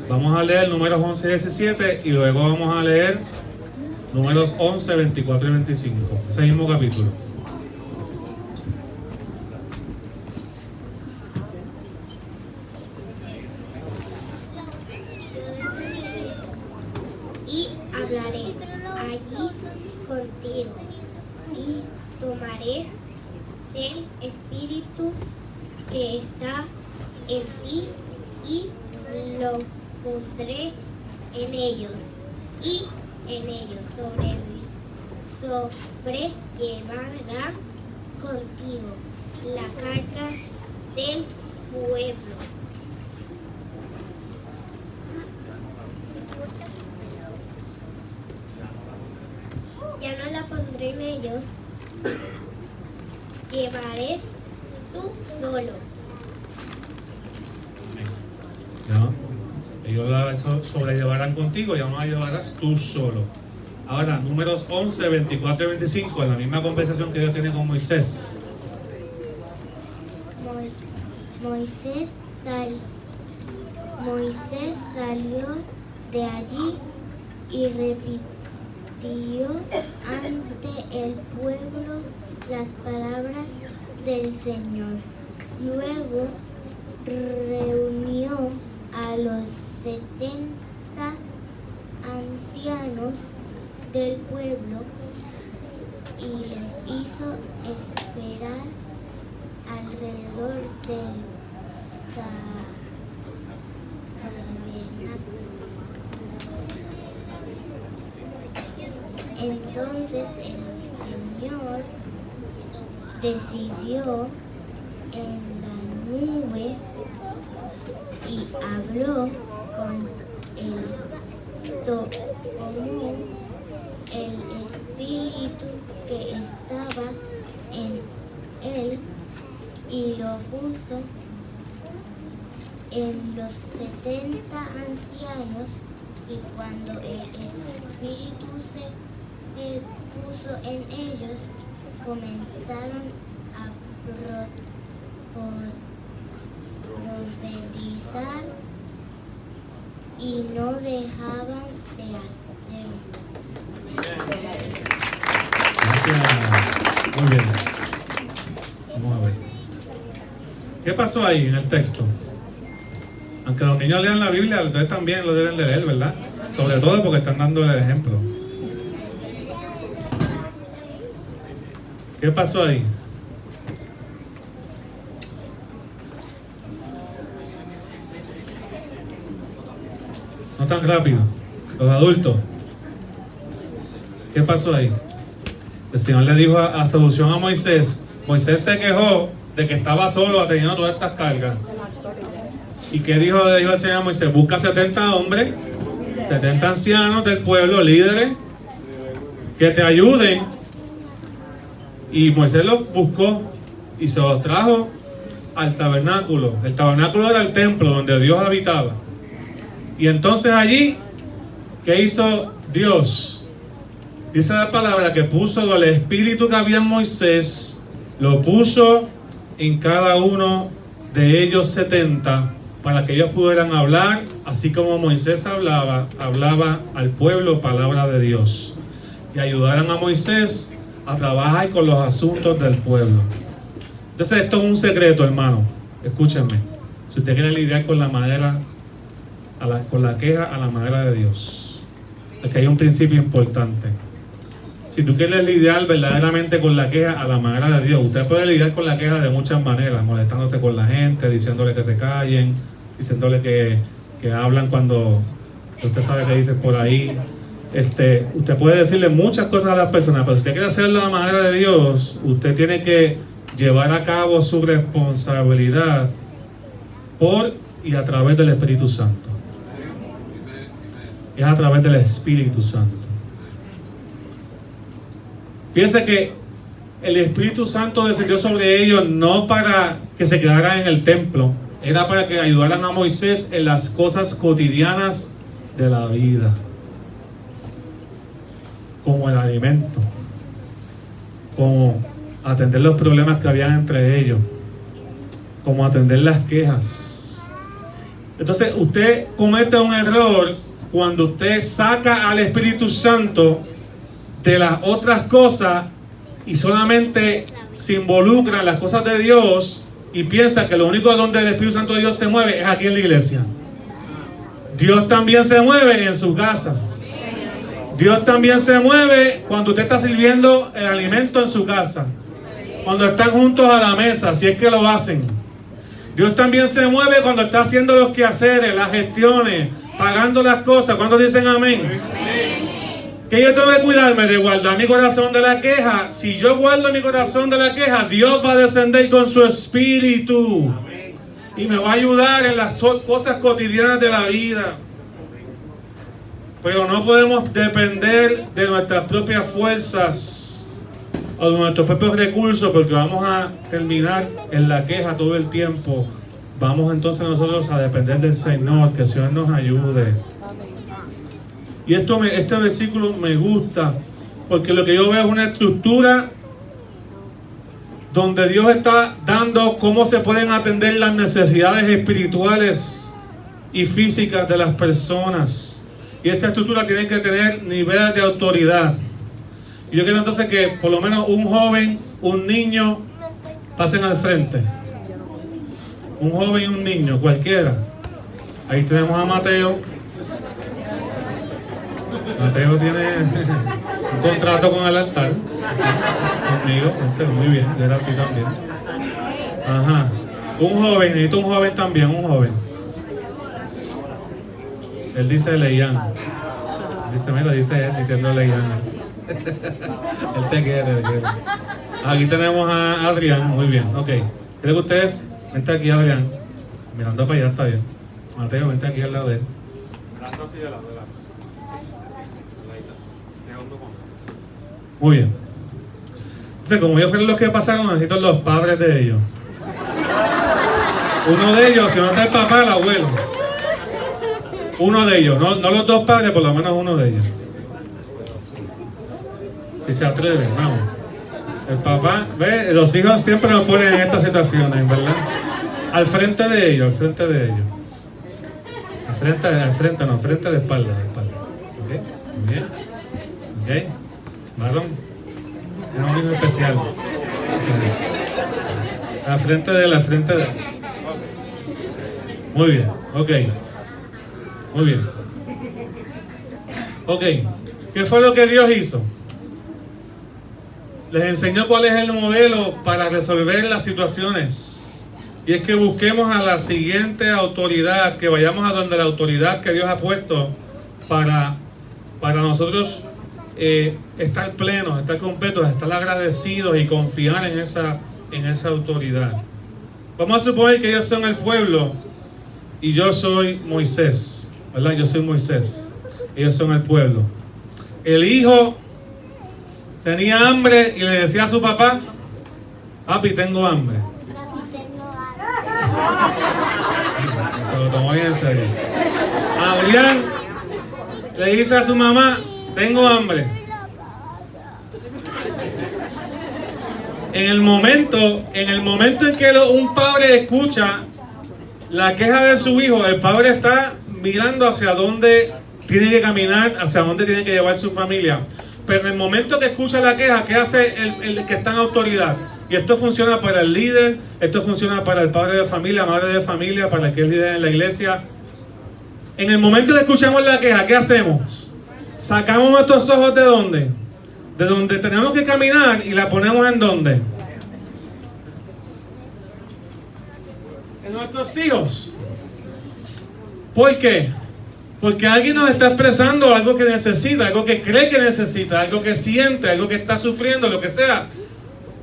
Vamos a leer Números 11 y 17 y luego vamos a leer Números 11, 24 y 25. Ese mismo capítulo. Y hablaré allí contigo y tomaré del espíritu que está en ti y lo pondré en ellos y en ellos sobrellevará contigo la carga del pueblo. Ya no la pondré en ellos, llevarás tú solo. ¿No? Ellos la sobrellevarán contigo, ya no la llevarás tú solo. Ahora, números 11, 24 y 25, en la misma conversación que Dios tiene con Moisés. Moisés salió de allí y repitió ante el pueblo las palabras del Señor. Luego reunió a los 70 ancianos del pueblo y les hizo esperar alrededor del tabernáculo. Entonces el Señor decidió en la nube y habló con él. Tomó el espíritu que estaba en él y lo puso en los 70 ancianos, y cuando el espíritu se puso en ellos, comenzaron a profetizar y no dejaban de hacerlo. Gracias. Muy bien. Vamos a ver. ¿Qué pasó ahí en el texto? Aunque los niños lean la Biblia, ustedes también lo deben de leer, ¿verdad? Sobre todo porque están dando el ejemplo. ¿Qué pasó ahí? No tan rápido. Los adultos. ¿Qué pasó ahí? El Señor le dijo a solución a Moisés. Moisés se quejó de que estaba solo atendiendo todas estas cargas. ¿Y qué dijo el Señor a Moisés? Busca 70 hombres, 70 ancianos del pueblo, líderes, que te ayuden. Y Moisés los buscó y se los trajo al tabernáculo. El tabernáculo era el templo donde Dios habitaba. Y entonces allí, ¿qué hizo Dios? Dice la palabra que puso el espíritu que había en Moisés, lo puso en cada uno de ellos 70, para que ellos pudieran hablar, así como Moisés hablaba al pueblo palabra de Dios. Y ayudaran a Moisés a trabajar con los asuntos del pueblo. Entonces esto es un secreto, hermano. Escúchenme. Si usted quiere lidiar con la manera, con la queja a la manera de Dios. Aquí hay un principio importante. Si tú quieres lidiar verdaderamente con la queja a la manera de Dios, usted puede lidiar con la queja de muchas maneras, molestándose con la gente, diciéndole que se callen, diciéndole que hablan cuando usted sabe que dicen por ahí. Usted puede decirle muchas cosas a las personas, pero si usted quiere hacerlo a la manera de Dios, usted tiene que llevar a cabo su responsabilidad por y a través del Espíritu Santo. Es a través del Espíritu Santo. Fíjense que el Espíritu Santo descendió sobre ellos no para que se quedaran en el templo, era para que ayudaran a Moisés en las cosas cotidianas de la vida, como el alimento, como atender los problemas que habían entre ellos, como atender las quejas. Entonces usted comete un error cuando usted saca al Espíritu Santo de las otras cosas y solamente se involucra en las cosas de Dios y piensa que lo único donde el Espíritu Santo de Dios se mueve es aquí en la iglesia. Dios también se mueve en su casa. Dios también se mueve cuando usted está sirviendo el alimento en su casa, cuando están juntos a la mesa, si es que lo hacen. Dios también se mueve cuando está haciendo los quehaceres, las gestiones, pagando las cosas. ¿Cuántos dicen amén? Que yo tengo que cuidarme de guardar mi corazón de la queja. Si yo guardo mi corazón de la queja, Dios va a descender con su espíritu y me va a ayudar en las cosas cotidianas de la vida. Pero no podemos depender de nuestras propias fuerzas o de nuestros propios recursos, porque vamos a terminar en la queja todo el tiempo. Vamos entonces nosotros a depender del Señor, que el Señor nos ayude. Y este versículo me gusta, porque lo que yo veo es una estructura donde Dios está dando cómo se pueden atender las necesidades espirituales y físicas de las personas. Y esta estructura tiene que tener niveles de autoridad. Y yo quiero entonces que por lo menos un joven, un niño, pasen al frente. Un joven y un niño, cualquiera. Ahí tenemos a Mateo. Mateo tiene un contrato con el altar. Conmigo, muy bien, era así también. Ajá. Un joven, necesito un joven también, un joven. Él dice Leian. Dice, mira, dice él diciendo Leian. Él te quiere, Aquí tenemos a Adrián, muy bien, ok. Quiero que ustedes, vente aquí, Adrián. Mirando para allá, está bien. Mateo, vente aquí al lado de él. Muy bien. Entonces, como ellos fueron los que pasaron, necesito los padres de ellos. Uno de ellos, si no está el papá, el abuelo. Uno de ellos, no los dos padres, por lo menos uno de ellos. Si se atreven, vamos. El papá, ve, los hijos siempre nos ponen en estas situaciones, ¿verdad? Al frente de ellos, al frente de ellos. Al frente de espalda, ¿Ok? Muy bien. ¿Ok? Marlon, era un hijo especial. Al frente de él. Muy bien, ok. Muy bien. Ok, ¿qué fue lo que Dios hizo? Les enseñó cuál es el modelo para resolver las situaciones. Y es que busquemos a la siguiente autoridad, que vayamos a donde la autoridad que Dios ha puesto para nosotros estar plenos, estar completos, estar agradecidos y confiar en esa autoridad. Vamos a suponer que ellos son el pueblo y yo soy Moisés, ¿verdad? Yo soy Moisés, ellos son el pueblo. El hijo tenía hambre y le decía a su papá: papi, tengo hambre. Se lo tomó bien en serio. Adrián le dice a su mamá: tengo hambre. En el momento en que un padre escucha la queja de su hijo, el padre está mirando hacia dónde tiene que caminar, hacia dónde tiene que llevar su familia. Pero en el momento que escucha la queja, ¿qué hace el que está en autoridad? Y esto funciona para el líder, esto funciona para el padre de familia, madre de familia, para el que es líder en la iglesia. En el momento que escuchamos la queja, ¿qué hacemos? Sacamos nuestros ojos ¿de dónde? De donde tenemos que caminar y la ponemos ¿en dónde? En nuestros hijos. ¿Por qué? Porque alguien nos está expresando algo que necesita, algo que cree que necesita, algo que siente, algo que está sufriendo, lo que sea.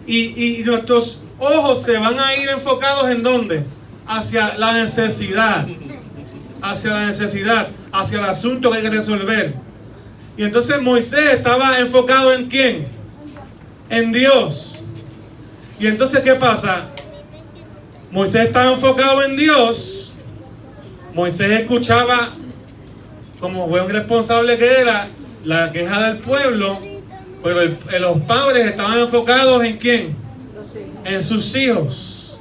Y nuestros ojos se van a ir enfocados ¿en dónde? Hacia la necesidad. Hacia el asunto que hay que resolver. Y entonces Moisés estaba enfocado ¿en quién? En Dios. Y entonces ¿qué pasa? Moisés estaba enfocado en Dios. Moisés escuchaba, como buen responsable que era, la queja del pueblo, pero los padres estaban enfocados ¿en quién? En sus hijos.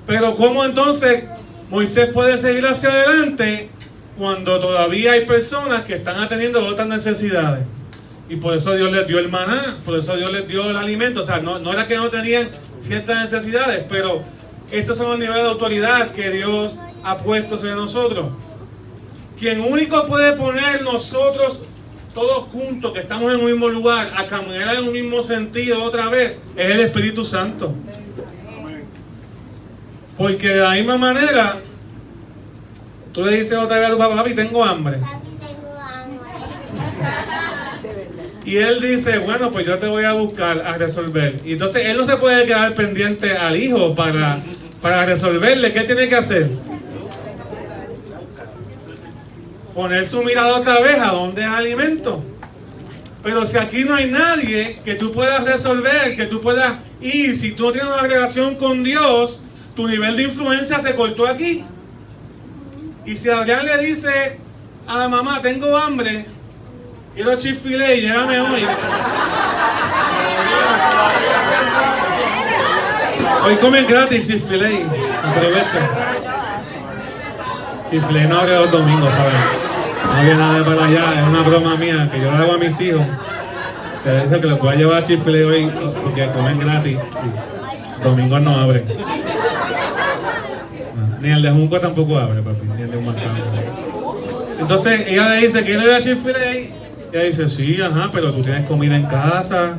Pero ¿cómo entonces Moisés puede seguir hacia adelante cuando todavía hay personas que están atendiendo otras necesidades? Y por eso Dios les dio el maná, por eso Dios les dio el alimento. O sea, no era que no tenían ciertas necesidades, pero estos son los niveles de autoridad que Dios ha puesto sobre nosotros. Quien único puede poner nosotros todos juntos, que estamos en un mismo lugar, a caminar en un mismo sentido otra vez, es el Espíritu Santo. Porque de la misma manera, Tú le dices otra vez a tu papá, papi, tengo hambre. Papi, tengo hambre. Y él dice, bueno, pues yo te voy a buscar a resolver. Y entonces él no se puede quedar pendiente al hijo para resolverle. ¿Qué tiene que hacer? Poner su mirada otra vez a dónde es alimento. Pero si aquí no hay nadie que tú puedas resolver, que tú puedas ir, si tú no tienes una relación con Dios, tu nivel de influencia se cortó aquí. Y si Adrián le dice a la mamá, tengo hambre, quiero Chick-fil-A, llévame hoy. Hoy comen gratis Chick-fil-A, aprovecha. Chick-fil-A no abre los domingos, ¿sabes? No viene nada para allá, es una broma mía que yo le hago a mis hijos. Te digo que los voy a llevar a Chick-fil-A hoy porque comen gratis. Domingos no abren. Ni el de Junco tampoco abre, papi, ni el de Humacao. Entonces ella le dice, ¿quiere ir a Chick-fil-A? Ella dice, sí, ajá, pero tú tienes comida en casa.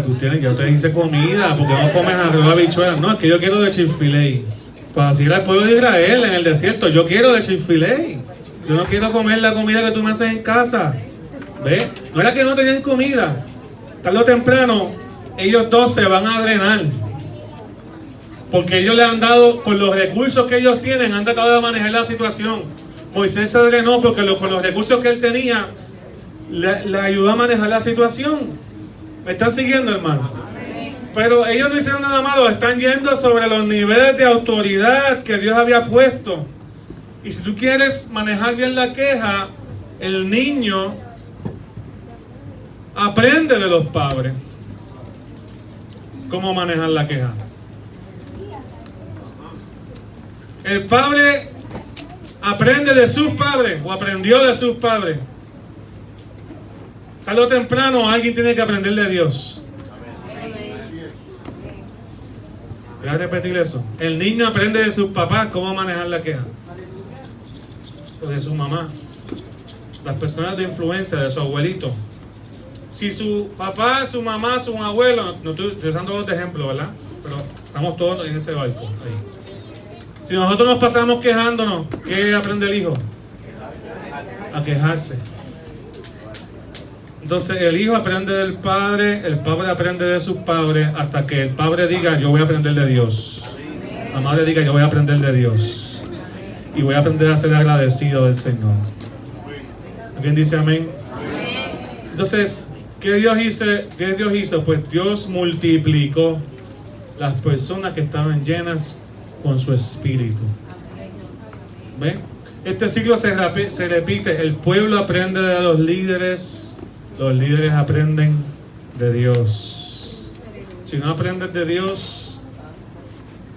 Tú tienes, yo te hice comida, porque no comes arroz y habichuelas. No, es que yo quiero de Chick-fil-A. Para decirle al pueblo de Israel en el desierto, yo quiero de Chick-fil-A. Yo no quiero comer la comida que tú me haces en casa. ¿Ves? No era que no tenían comida. Tarde o temprano, ellos dos se van a drenar. Porque ellos le han dado, con los recursos que ellos tienen, han tratado de manejar la situación. Moisés se drenó porque con los recursos que él tenía, le ayudó a manejar la situación. ¿Me están siguiendo, hermano? Pero ellos no hicieron nada malo, están yendo sobre los niveles de autoridad que Dios había puesto. Y si tú quieres manejar bien la queja, el niño aprende de los padres cómo manejar la queja. El padre aprende de sus padres o aprendió de sus padres. Tarde o temprano alguien tiene que aprender de Dios. Voy a repetir eso. El niño aprende de sus papás cómo manejar la queja. O de su mamá. Las personas de influencia, de su abuelito. Si su papá, su mamá, su abuelo, no estoy usando dos de ejemplo, ¿verdad? Pero estamos todos en ese barco. Ahí. Si nosotros nos pasamos quejándonos, ¿qué aprende el hijo? A quejarse. Entonces el hijo aprende del padre, el padre aprende de sus padres, hasta que el padre diga, yo voy a aprender de Dios. La madre diga, yo voy a aprender de Dios. Y voy a aprender a ser agradecido del Señor. ¿Alguien dice amén? Entonces, ¿qué Dios hizo? Pues Dios multiplicó las personas que estaban llenas con su espíritu. ¿Ven? Este ciclo se repite. El pueblo aprende de los líderes aprenden de Dios. Si no aprendes de Dios,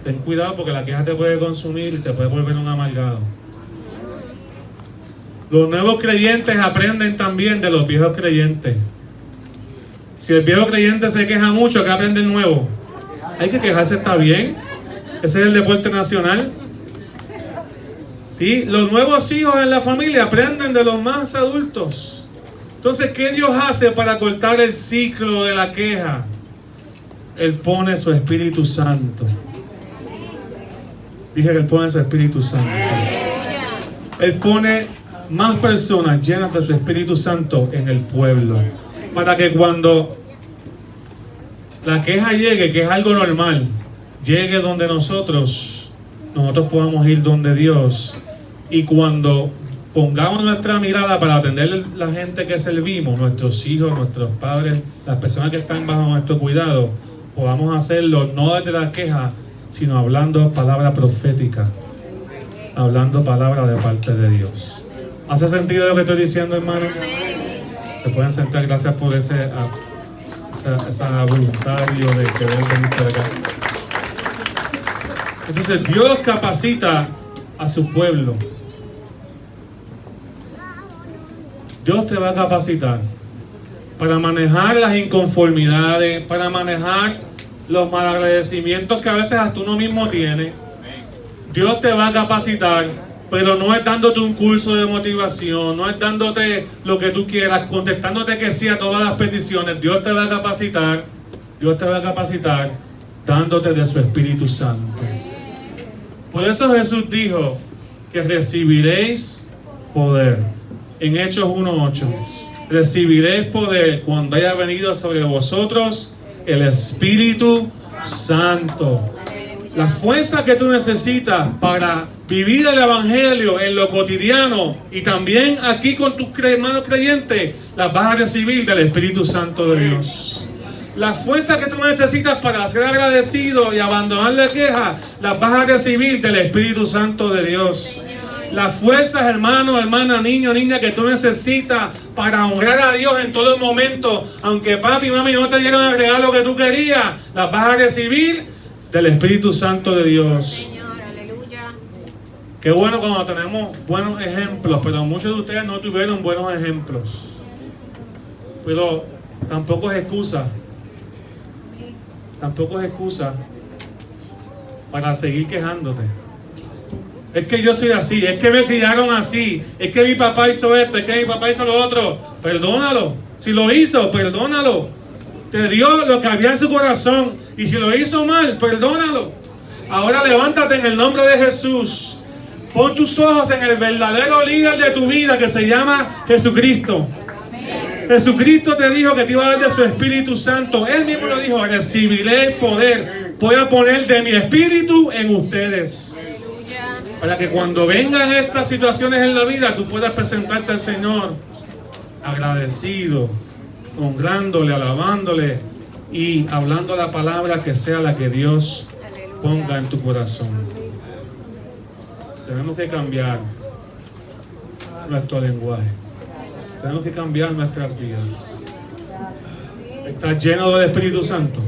ten cuidado porque la queja te puede consumir y te puede volver un amargado. Los nuevos creyentes aprenden también de los viejos creyentes. Si el viejo creyente se queja mucho, ¿qué aprende el nuevo? Hay que quejarse, está bien. Ese es el deporte nacional. ¿Sí? Los nuevos hijos en la familia aprenden de los más adultos. Entonces, ¿qué Dios hace para cortar el ciclo de la queja? Él pone su Espíritu Santo. Dije que Él pone su Espíritu Santo. Él pone más personas llenas de su Espíritu Santo en el pueblo. Para que cuando la queja llegue, que es algo normal, llegue donde nosotros podamos ir donde Dios. Y cuando pongamos nuestra mirada para atender a la gente que servimos, nuestros hijos, nuestros padres, las personas que están bajo nuestro cuidado, podamos hacerlo no desde la queja, sino hablando palabra profética, hablando palabra de parte de Dios. ¿Hace sentido lo que estoy diciendo, hermano? Se pueden sentar. Gracias por esa voluntario de querer venir por acá. Entonces Dios capacita a su pueblo. Dios te va a capacitar para manejar las inconformidades, para manejar los malagradecimientos que a veces hasta uno mismo tiene. Dios te va a capacitar, pero no es dándote un curso de motivación, no es dándote lo que tú quieras, contestándote que sí a todas las peticiones. Dios te va a capacitar dándote de su Espíritu Santo. Por eso Jesús dijo que recibiréis poder. En Hechos 1:8. Recibiréis poder cuando haya venido sobre vosotros el Espíritu Santo. La fuerza que tú necesitas para vivir el Evangelio en lo cotidiano y también aquí con tus hermanos creyentes, las vas a recibir del Espíritu Santo de Dios. La fuerza que tú necesitas para ser agradecido y abandonar la queja, las vas a recibir del Espíritu Santo de Dios. Las fuerzas, hermano, hermana, niño, niña, que tú necesitas para honrar a Dios en todo momento, aunque papi y mami no te dieron el regalo que tú querías, las vas a recibir del Espíritu Santo de Dios. Señor, aleluya. Qué bueno cuando tenemos buenos ejemplos, pero muchos de ustedes no tuvieron buenos ejemplos. Pero tampoco es excusa. Tampoco es excusa para seguir quejándote. Es que yo soy así, es que me criaron así, es que mi papá hizo esto, es que mi papá hizo lo otro. Perdónalo. Si lo hizo, perdónalo. Te dio lo que había en su corazón. Y si lo hizo mal, perdónalo. Ahora levántate en el nombre de Jesús. Pon tus ojos en el verdadero líder de tu vida, que se llama Jesucristo. Jesucristo te dijo que te iba a dar de su Espíritu Santo. Él mismo lo dijo: recibiré el poder. Voy a poner de mi Espíritu en ustedes. Para que cuando vengan estas situaciones en la vida, tú puedas presentarte al Señor agradecido, honrándole, alabándole y hablando la palabra que sea la que Dios ponga en tu corazón. Tenemos que cambiar nuestro lenguaje. Tenemos que cambiar nuestras vidas. ¿Estás lleno del Espíritu Santo?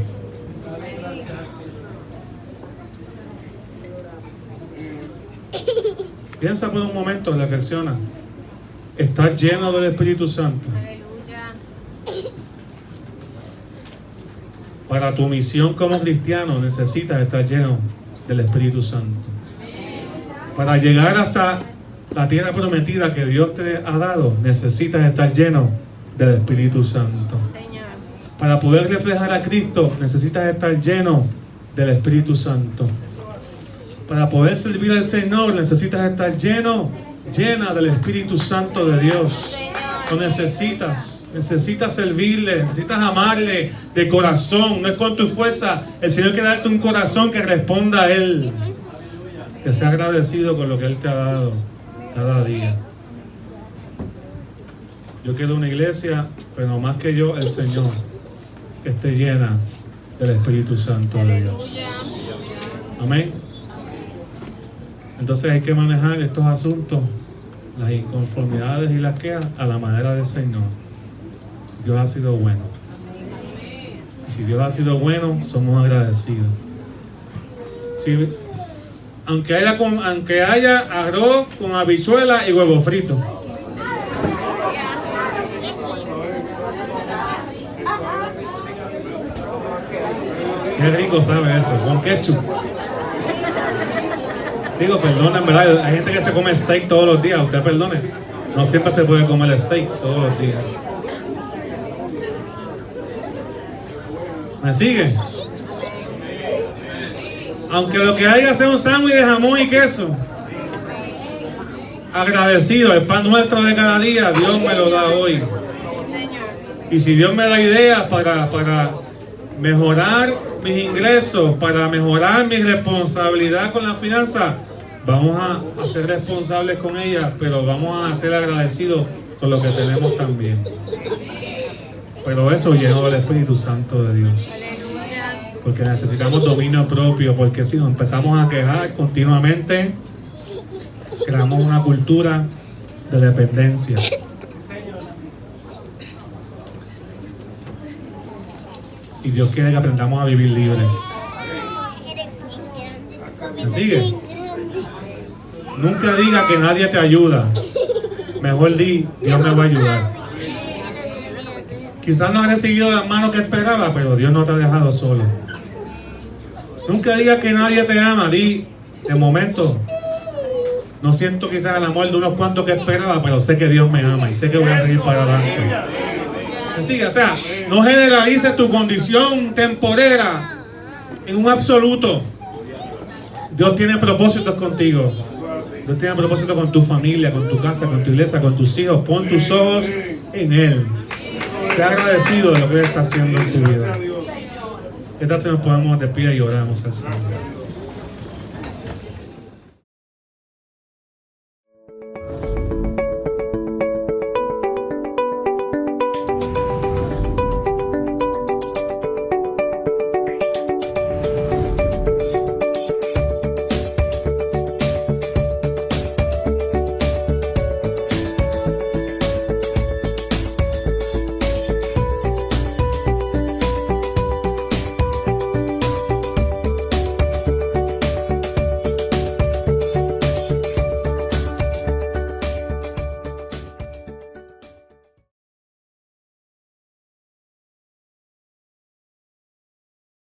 Piensa por un momento, reflexiona. ¿Estás lleno del Espíritu Santo? Para tu misión como cristiano necesitas estar lleno del Espíritu Santo. Para llegar hasta la tierra prometida que Dios te ha dado, necesitas estar lleno del Espíritu Santo. Para poder reflejar a Cristo, necesitas estar lleno del Espíritu Santo. Para poder servir al Señor, necesitas estar llena del Espíritu Santo de Dios. Lo necesitas servirle, necesitas amarle de corazón, no es con tu fuerza. El Señor quiere darte un corazón que responda a Él, que sea agradecido con lo que Él te ha dado cada día. Yo quiero una iglesia, pero más que yo, el Señor, que esté llena del Espíritu Santo de Dios. Amén. Entonces hay que manejar estos asuntos, las inconformidades y las quejas, a la manera del Señor. Dios ha sido bueno. Y si Dios ha sido bueno, somos agradecidos. Si, aunque haya arroz con habichuela y huevo frito. Qué rico sabe eso, con ketchup. Digo, perdona, en verdad, hay gente que se come steak todos los días, usted perdone. No siempre se puede comer steak todos los días. ¿Me sigue? Aunque lo que haya sea un sándwich de jamón y queso, agradecido, el pan nuestro de cada día, Dios me lo da hoy. Y si Dios me da ideas para mejorar mis ingresos, para mejorar mi responsabilidad con la finanza, vamos a ser responsables con ella, pero vamos a ser agradecidos con lo que tenemos también. Pero eso lleno del Espíritu Santo de Dios. Porque necesitamos dominio propio, porque si nos empezamos a quejar continuamente, creamos una cultura de dependencia. Y Dios quiere que aprendamos a vivir libres. ¿Me sigue? Nunca diga que nadie te ayuda. Mejor di, Dios me va a ayudar. Quizás no has recibido las manos que esperaba, pero Dios no te ha dejado solo. Nunca diga que nadie te ama. Di, de momento, no siento quizás el amor de unos cuantos que esperaba, pero sé que Dios me ama y sé que voy a seguir para adelante. ¿Me sigue? O sea, no generalices tu condición temporera en un absoluto. Dios tiene propósitos contigo. Dios tiene propósito con tu familia, con tu casa, con tu iglesia, con tus hijos. Pon tus ojos en Él. Sea agradecido de lo que Él está haciendo en tu vida. ¿Qué tal si nos ponemos de pie y oramos al Señor?